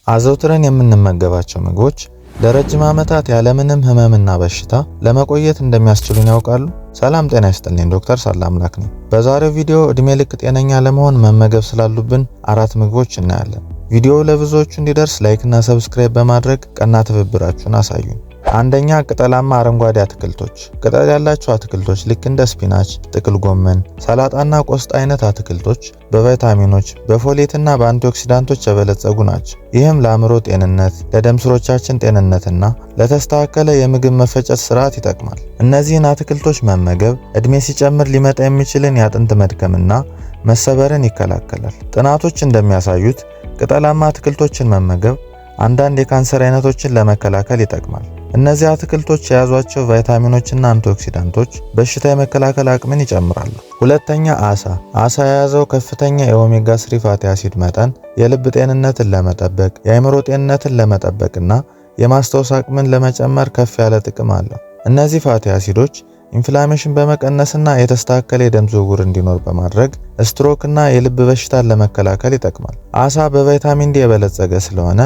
አዘውትረን የምንመገባቸው ምግቦች ለረጅም ዓመታት ያለምንም ህመምና በሽታ ለመቆየት እንደሚያስችሉን ያውቃሉ? ሰላም ጤና ይስጥልኝ፣ ዶክተር ሰላምላክ ነኝ። በዛሬው ቪዲዮ እድሜ ልክ ጤነኛ ለመሆን መመገብ ስላሉብን 4 ምግቦች እናያለን። ቪዲዮው ለብዙዎች እንዲደርስ ላይክ እና ሰብስክራይብ በማድረግ ቀና ትብብራችሁን አሳዩኝ። አንደኛ፣ ቅጠላማ አረንጓዴ አትክልቶች። ቅጠል ያላቸው አትክልቶች ልክ እንደ ስፒናች፣ ጥቅል ጎመን፣ ሰላጣና ቆስጣ አይነት አትክልቶች በቫይታሚኖች፣ በፎሌትና በአንቲኦክሲዳንቶች የበለጸጉ ናቸው። ይህም ለአእምሮ ጤንነት፣ ለደም ስሮቻችን ጤንነትና ለተስተካከለ የምግብ መፈጨት ስርዓት ይጠቅማል። እነዚህን አትክልቶች መመገብ እድሜ ሲጨምር ሊመጣ የሚችልን የአጥንት መድከምና መሰበርን ይከላከላል። ጥናቶች እንደሚያሳዩት ቅጠላማ አትክልቶችን መመገብ አንዳንድ የካንሰር አይነቶችን ለመከላከል ይጠቅማል። እነዚህ አትክልቶች የያዟቸው ቫይታሚኖችና አንቲኦክሲዳንቶች በሽታ የመከላከል አቅምን ይጨምራሉ። ሁለተኛ፣ አሳ የያዘው ከፍተኛ የኦሜጋ 3 ፋቲ አሲድ መጠን የልብ ጤንነትን ለመጠበቅ፣ የአእምሮ ጤንነትን ለመጠበቅና የማስታወስ አቅምን ለመጨመር ከፍ ያለ ጥቅም አለው። እነዚህ ፋቲ አሲዶች ኢንፍላሜሽን በመቀነስና የተስተካከለ የደም ዝውውር እንዲኖር በማድረግ ስትሮክና የልብ በሽታን ለመከላከል ይጠቅማል። አሳ በቫይታሚን ዲ የበለጸገ ስለሆነ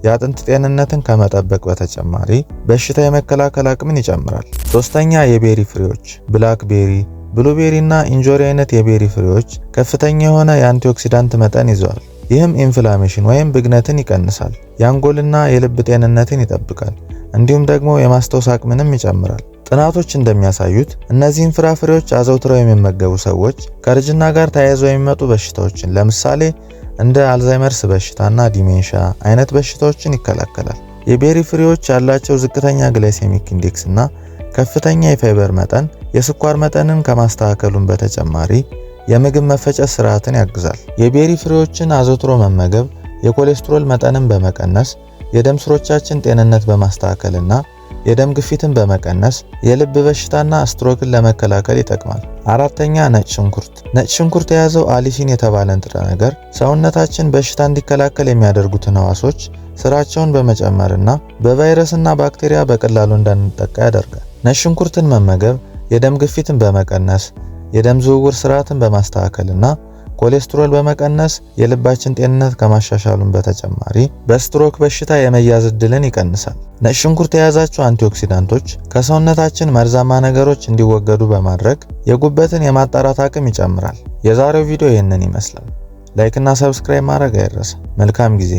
የአጥንት ጤንነትን ከመጠበቅ በተጨማሪ በሽታ የመከላከል አቅምን ይጨምራል። ሶስተኛ፣ የቤሪ ፍሬዎች። ብላክቤሪ፣ ብሉቤሪ እና ኢንጆሪ አይነት የቤሪ ፍሬዎች ከፍተኛ የሆነ የአንቲኦክሲዳንት መጠን ይዘዋል። ይህም ኢንፍላሜሽን ወይም ብግነትን ይቀንሳል፣ የአንጎልና የልብ ጤንነትን ይጠብቃል፣ እንዲሁም ደግሞ የማስታወስ አቅምንም ይጨምራል። ጥናቶች እንደሚያሳዩት እነዚህን ፍራፍሬዎች አዘውትረው የሚመገቡ ሰዎች ከእርጅና ጋር ተያይዘው የሚመጡ በሽታዎችን ለምሳሌ እንደ አልዛይመርስ በሽታና ዲሜንሻ አይነት በሽታዎችን ይከላከላል። የቤሪ ፍሬዎች ያላቸው ዝቅተኛ ግላይሴሚክ ኢንዴክስ እና ከፍተኛ የፋይበር መጠን የስኳር መጠንን ከማስተካከሉም በተጨማሪ የምግብ መፈጨት ስርዓትን ያግዛል። የቤሪ ፍሬዎችን አዘውትሮ መመገብ የኮሌስትሮል መጠንን በመቀነስ የደም ስሮቻችን ጤንነት በማስተካከልና የደም ግፊትን በመቀነስ የልብ በሽታና ስትሮክን ለመከላከል ይጠቅማል። አራተኛ፣ ነጭ ሽንኩርት። ነጭ ሽንኩርት የያዘው አሊሲን የተባለ ንጥረ ነገር ሰውነታችን በሽታ እንዲከላከል የሚያደርጉትን ህዋሶች ስራቸውን በመጨመርና በቫይረስና ባክቴሪያ በቀላሉ እንዳንጠቃ ያደርጋል። ነጭ ሽንኩርትን መመገብ የደም ግፊትን በመቀነስ የደም ዝውውር ስርዓትን በማስተካከልና ኮሌስትሮል በመቀነስ የልባችን ጤንነት ከማሻሻሉም በተጨማሪ በስትሮክ በሽታ የመያዝ ዕድልን ይቀንሳል። ነጭ ሽንኩርት የያዛቸው አንቲኦክሲዳንቶች ከሰውነታችን መርዛማ ነገሮች እንዲወገዱ በማድረግ የጉበትን የማጣራት አቅም ይጨምራል። የዛሬው ቪዲዮ ይህንን ይመስላል። ላይክ እና ሰብስክራይብ ማድረግ አይረሳ። መልካም ጊዜ።